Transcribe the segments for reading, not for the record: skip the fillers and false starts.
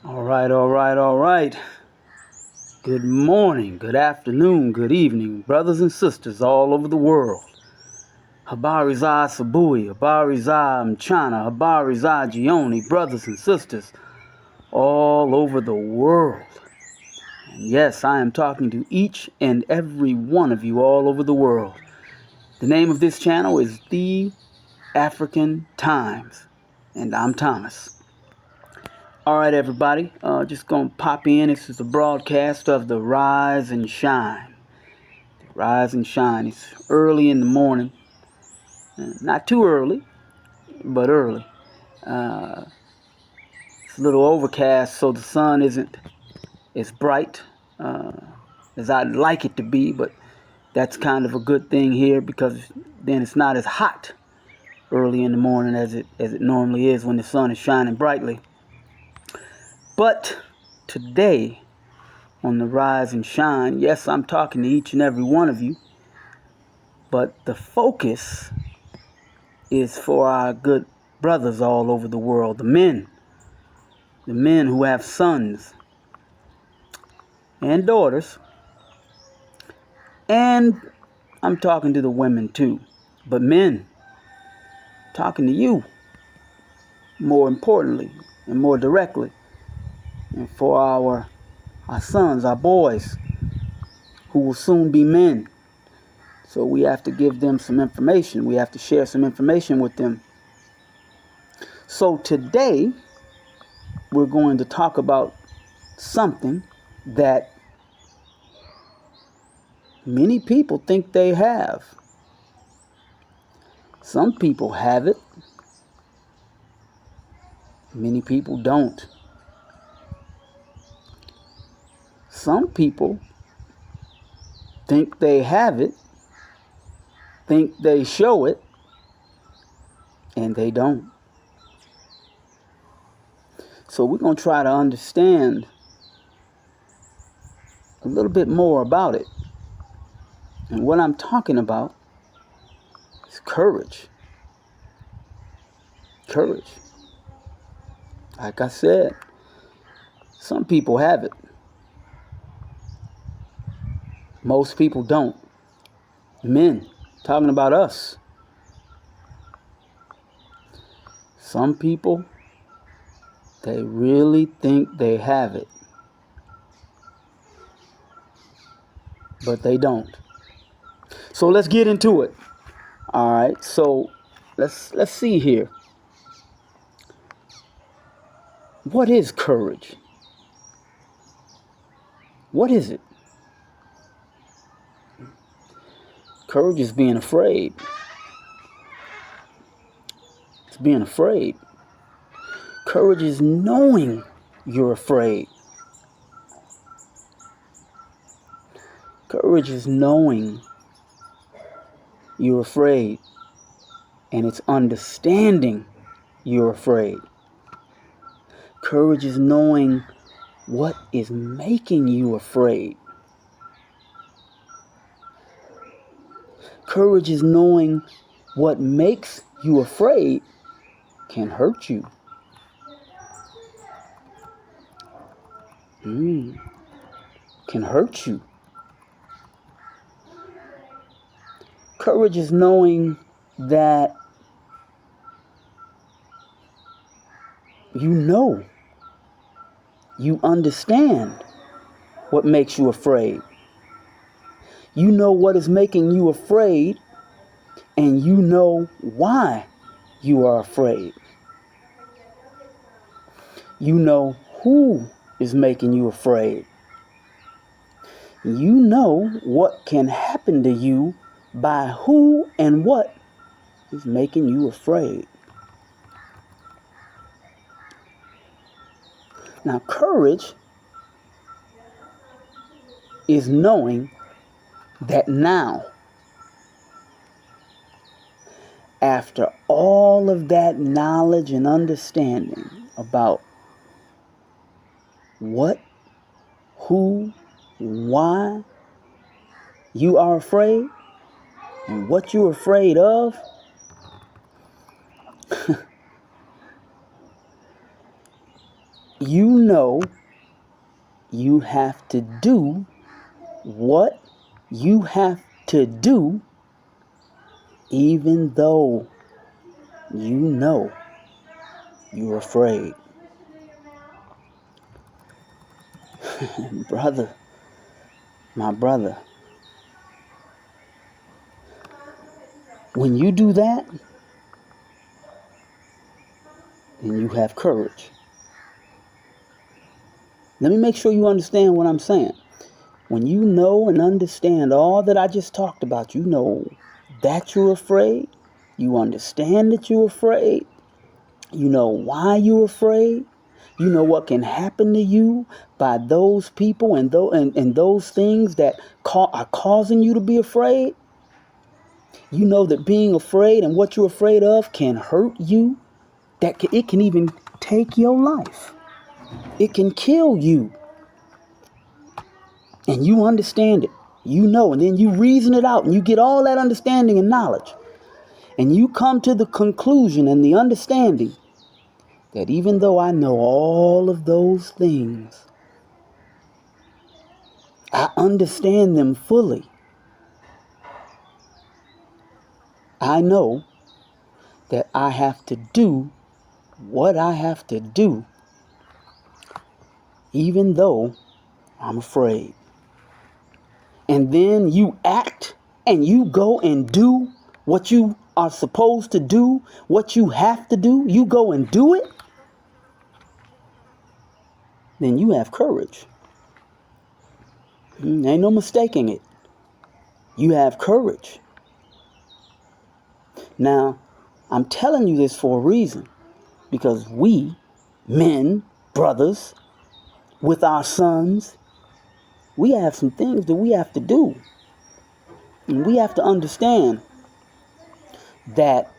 All right. Good morning, good afternoon, good evening, brothers and sisters all over the world. Habari za Sabui, Habari za Mchana, Habari za Gioni, brothers and sisters all over the world. And yes, I am talking to each and every one of you all over the world. The name of this channel is The African Times, and I'm Thomas. All right, everybody, just going to pop in. This is a broadcast of the Rise and Shine. Rise and Shine. It's early in the morning. Not too early, but early. It's a little overcast, so the sun isn't as bright as I'd like it to be, but that's kind of a good thing here because then it's not as hot early in the morning as it normally is when the sun is shining brightly. But today, on the Rise and Shine, yes, I'm talking to each and every one of you, but the focus is for our good brothers all over the world, the men who have sons and daughters, and I'm talking to the women too, but men, talking to you more importantly and more directly, and for our sons, our boys, who will soon be men. So we have to give them some information. We have to share some information with them. So today, we're going to talk about something that many people think they have. Some people have it. Many people don't. Some people think they have it, think they show it, and they don't. So we're going to try to understand a little bit more about it. And what I'm talking about is courage. Courage. Like I said, some people have it. Most people don't. Men, talking about us. Some people, they really think they have it. But they don't. So let's get into it. All right. So let's see here. What is courage? What is it? Courage is being afraid. It's being afraid. Courage is knowing you're afraid. Courage is knowing you're afraid. And it's understanding you're afraid. Courage is knowing what is making you afraid. Courage is knowing what makes you afraid can hurt you. Can hurt you. Courage is knowing that you understand what makes you afraid. You know what is making you afraid, and you know why you are afraid. You know who is making you afraid. You know what can happen to you by who and what is making you afraid. Now, courage is knowing that now, after all of that knowledge and understanding about what, who, why you are afraid and what you're afraid of, you know you have to do what you have to do, even though you know you're afraid. Brother, my brother, when you do that, then you have courage. Let me make sure you understand what I'm saying. When you know and understand all that I just talked about, you know that you're afraid. You understand that you're afraid. You know why you're afraid. You know what can happen to you by those people and those things that are causing you to be afraid. You know that being afraid and what you're afraid of can hurt you. It can even take your life. It can kill you. And you understand it. You know, and then you reason it out and you get all that understanding and knowledge. And you come to the conclusion and the understanding that even though I know all of those things, I understand them fully. I know that I have to do what I have to do, even though I'm afraid. And then you act and you go and do what you are supposed to do, what you have to do, you go and do it, then you have courage. Ain't no mistaking it. You have courage. Now, I'm telling you this for a reason, because we, men, brothers, with our sons, we have some things that we have to do. And we have to understand that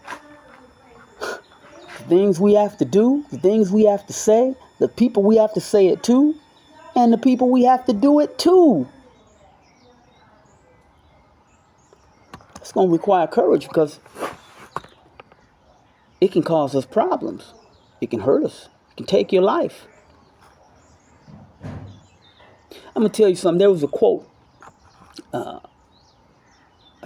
the things we have to do, the things we have to say, the people we have to say it to, and the people we have to do it to. It's going to require courage because it can cause us problems. It can hurt us. It can take your life. I'm going to tell you something. There was a quote. I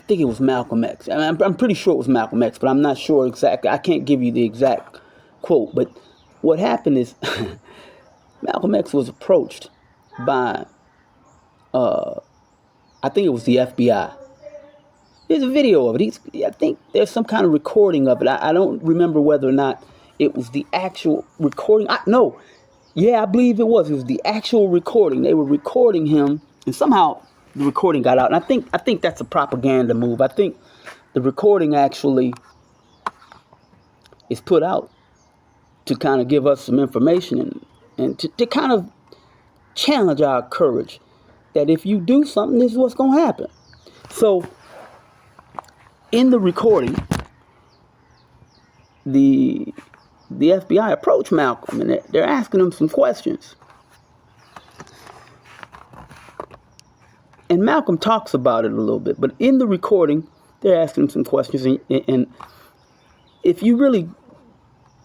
think it was Malcolm X. I'm pretty sure it was Malcolm X, but I'm not sure exactly. I can't give you the exact quote. But what happened is Malcolm X was approached by, I think it was the FBI. There's a video of it. I think there's some kind of recording of it. I don't remember whether or not it was the actual recording. I believe it was. It was the actual recording. They were recording him, and somehow the recording got out. And I think that's a propaganda move. I think the recording actually is put out to kind of give us some information and to kind of challenge our courage that if you do something, this is what's going to happen. So in the recording, the FBI approached Malcolm and they're asking him some questions. And Malcolm talks about it a little bit, but in the recording, they're asking him some questions. And if you really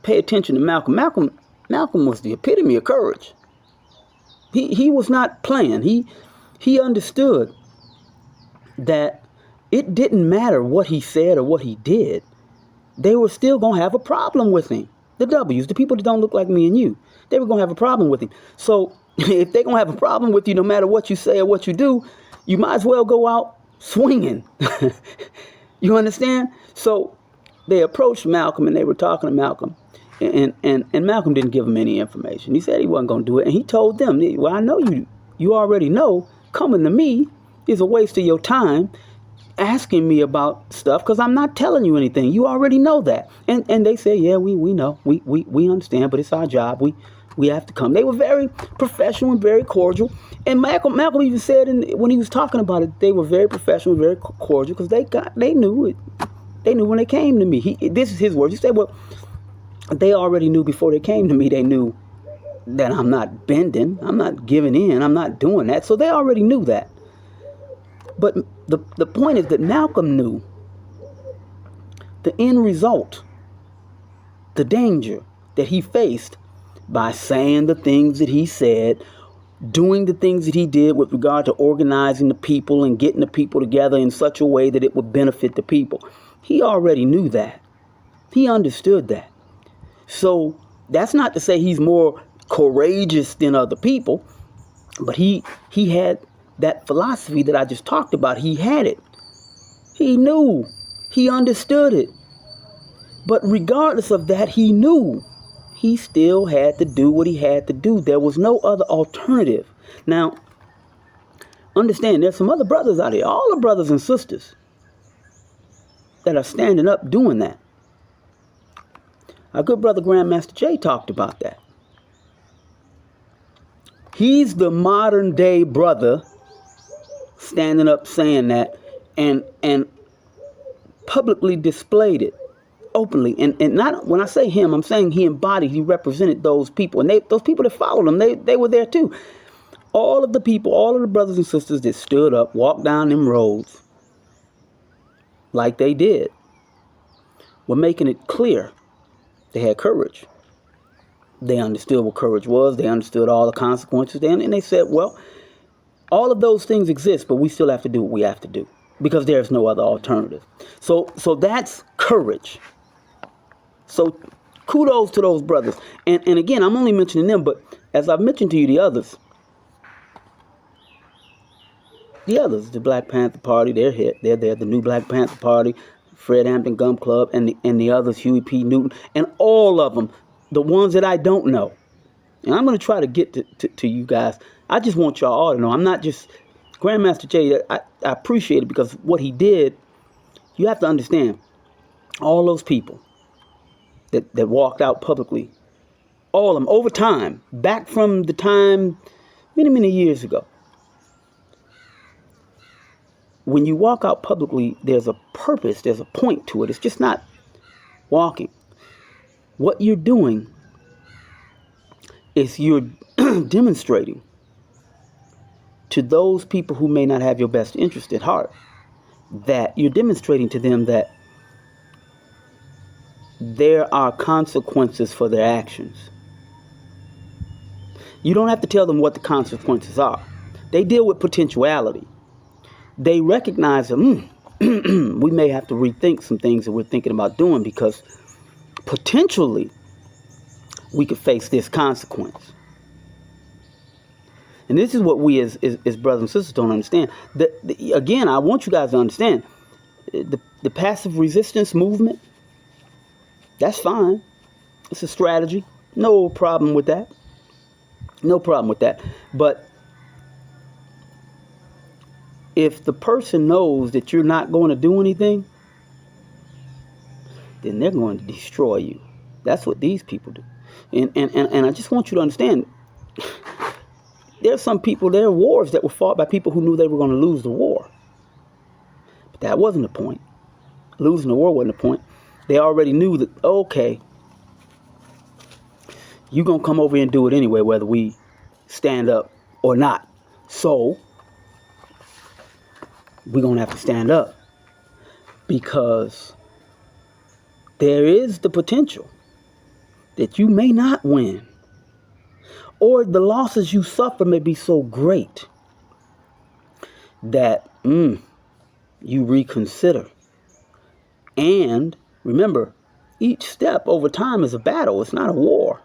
pay attention to Malcolm was the epitome of courage. He was not playing. He understood that it didn't matter what he said or what he did. They were still going to have a problem with him. The W's, the people that don't look like me and you, they were going to have a problem with him. So if they're going to have a problem with you, no matter what you say or what you do, you might as well go out swinging. You understand? So they approached Malcolm and they were talking to Malcolm. And Malcolm didn't give him any information. He said he wasn't going to do it. And he told them, well, I know you already know coming to me is a waste of your time asking me about stuff because I'm not telling you anything. You already know that. And they said, yeah, we know. We understand, but it's our job. We have to come. They were very professional and very cordial. And Malcolm even said when he was talking about it, they were very professional, very cordial because they knew it. They knew when they came to me. This is his words. He said, well, they already knew before they came to me. They knew that I'm not bending. I'm not giving in. I'm not doing that. So they already knew that. But the point is that Malcolm knew the end result, the danger that he faced by saying the things that he said, doing the things that he did with regard to organizing the people and getting the people together in such a way that it would benefit the people. He already knew that. He understood that. So that's not to say he's more courageous than other people, but he had that philosophy that I just talked about. He had it. He knew. He understood it. But regardless of that, he knew he still had to do what he had to do. There was no other alternative. Now, understand, there's some other brothers out here, all the brothers and sisters that are standing up doing that. Our good brother Grandmaster Jay talked about that. He's the modern day brother standing up saying that and publicly displayed it openly. And not when I say him, I'm saying he embodied, he represented those people. And those people that followed him, they were there too. All of the people, all of the brothers and sisters that stood up, walked down them roads like they did, were making it clear they had courage. They understood what courage was. They understood all the consequences. And they said, well, all of those things exist, but we still have to do what we have to do because there's no other alternative. So that's courage. So kudos to those brothers. And again, I'm only mentioning them, but as I've mentioned to you, the others, the Black Panther Party, they're there, the new Black Panther Party, Fred Hampton Gum Club, and the others, Huey P. Newton, and all of them, the ones that I don't know. And I'm going to try to get to you guys. I just want y'all all to know. I'm not just Grandmaster Jay. I appreciate it because what he did, you have to understand, all those people that walked out publicly, all of them, over time, back from the time, many years ago. When you walk out publicly, there's a purpose, there's a point to it. It's just not walking. What you're doing is you're demonstrating to those people who may not have your best interest at heart, that you're demonstrating to them that there are consequences for their actions. You don't have to tell them what the consequences are. They deal with potentiality. They recognize that we may have to rethink some things that we're thinking about doing because potentially we could face this consequence. And this is what we as brothers and sisters don't understand. Again, I want you guys to understand the passive resistance movement. That's fine. It's a strategy. No problem with that. No problem with that. But if the person knows that you're not going to do anything, then they're going to destroy you. That's what these people do. And I just want you to understand, there's some people, there are wars that were fought by people who knew they were going to lose the war. But that wasn't the point. Losing the war wasn't the point. They already knew that, okay, you're going to come over here and do it anyway, whether we stand up or not. So we're going to have to stand up because there is the potential that you may not win, or the losses you suffer may be so great that you reconsider. And remember, each step over time is a battle. It's not a war.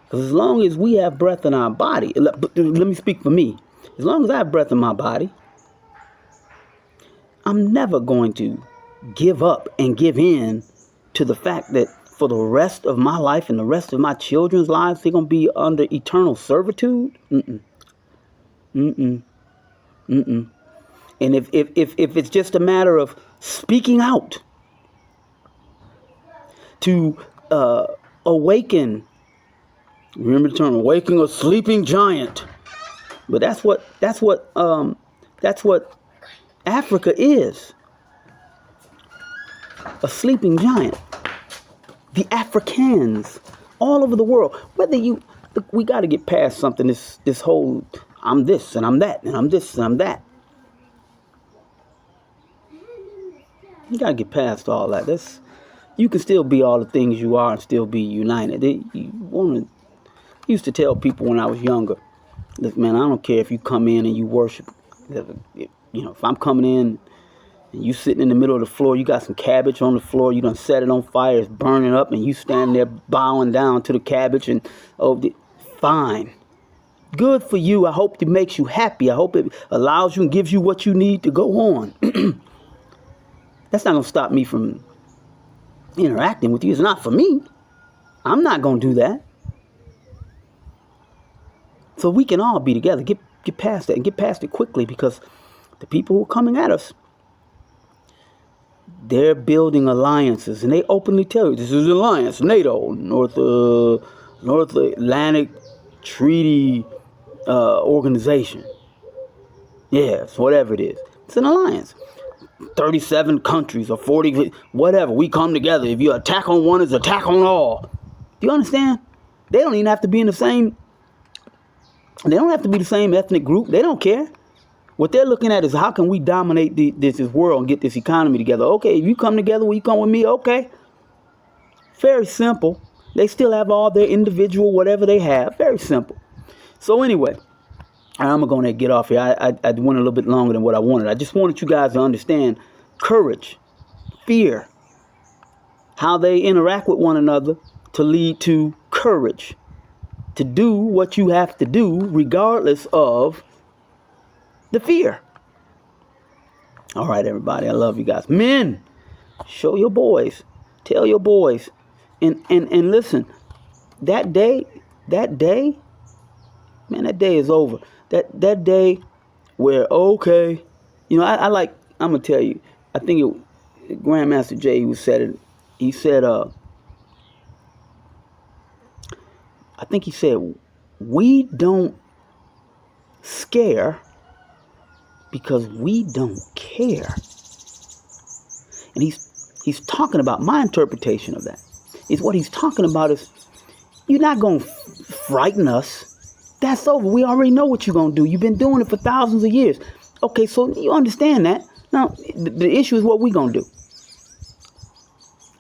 Because as long as we have breath in our body, let me speak for me. As long as I have breath in my body, I'm never going to give up and give in to the fact that for the rest of my life and the rest of my children's lives, they're going to be under eternal servitude. And if it's just a matter of speaking out to awaken, remember the term, awaken a sleeping giant. But that's what Africa is. A sleeping giant. The Africans all over the world. We got to get past something. This whole I'm this and I'm that and I'm this and I'm that. You got to get past all that. You can still be all the things you are and still be united. You want to used to tell people when I was younger, look, man, I don't care if you come in and you worship. If I'm coming in and you sitting in the middle of the floor, you got some cabbage on the floor, you done set it on fire, it's burning up, and you standing there bowing down to the cabbage, and fine. Good for you. I hope it makes you happy. I hope it allows you and gives you what you need to go on. That's not going to stop me from interacting with you. It's not for me. I'm not going to do that. So we can all be together. Get past that and get past it quickly, because the people who are coming at us, they're building alliances, and they openly tell you this is an alliance, NATO, North Atlantic Treaty Organization. Yes, whatever it is. It's an alliance. 37 countries or 40, whatever. We come together. If you attack on one, it's attack on all. Do you understand? They don't even have to be in the same. They don't have to be the same ethnic group. They don't care. What they're looking at is how can we dominate this world and get this economy together. Okay, if you come together, will you come with me? Okay. Very simple. They still have all their individual whatever they have. Very simple. So anyway, I'm going to get off here. I went a little bit longer than what I wanted. I just wanted you guys to understand courage, fear, how they interact with one another to lead to courage, to do what you have to do regardless of the fear. All right, everybody. I love you guys. Men, show your boys. Tell your boys. And listen, that day, man, that day is over. That day where, okay, I'm going to tell you, I think Grandmaster Jay who said it, he said, I think he said, we don't scare because we don't care. And he's talking about, my interpretation of that is what he's talking about is, you're not going to frighten us. That's over. We already know what you're going to do. You've been doing it for thousands of years. Okay, so you understand that. Now, the issue is what we're going to do.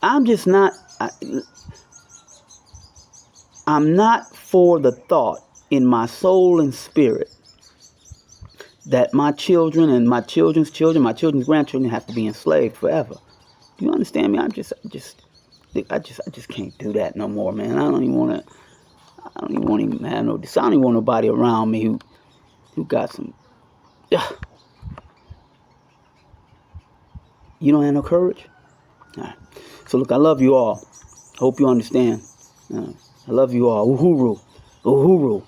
I'm not for the thought in my soul and spirit that my children and my children's children, my children's grandchildren have to be enslaved forever. Do you understand me? I just can't do that no more, man. I don't even want to have no. I don't even want nobody around me who got some. You don't have no courage. All right. So look, I love you all. Hope you understand. I love you all. Uhuru, uhuru.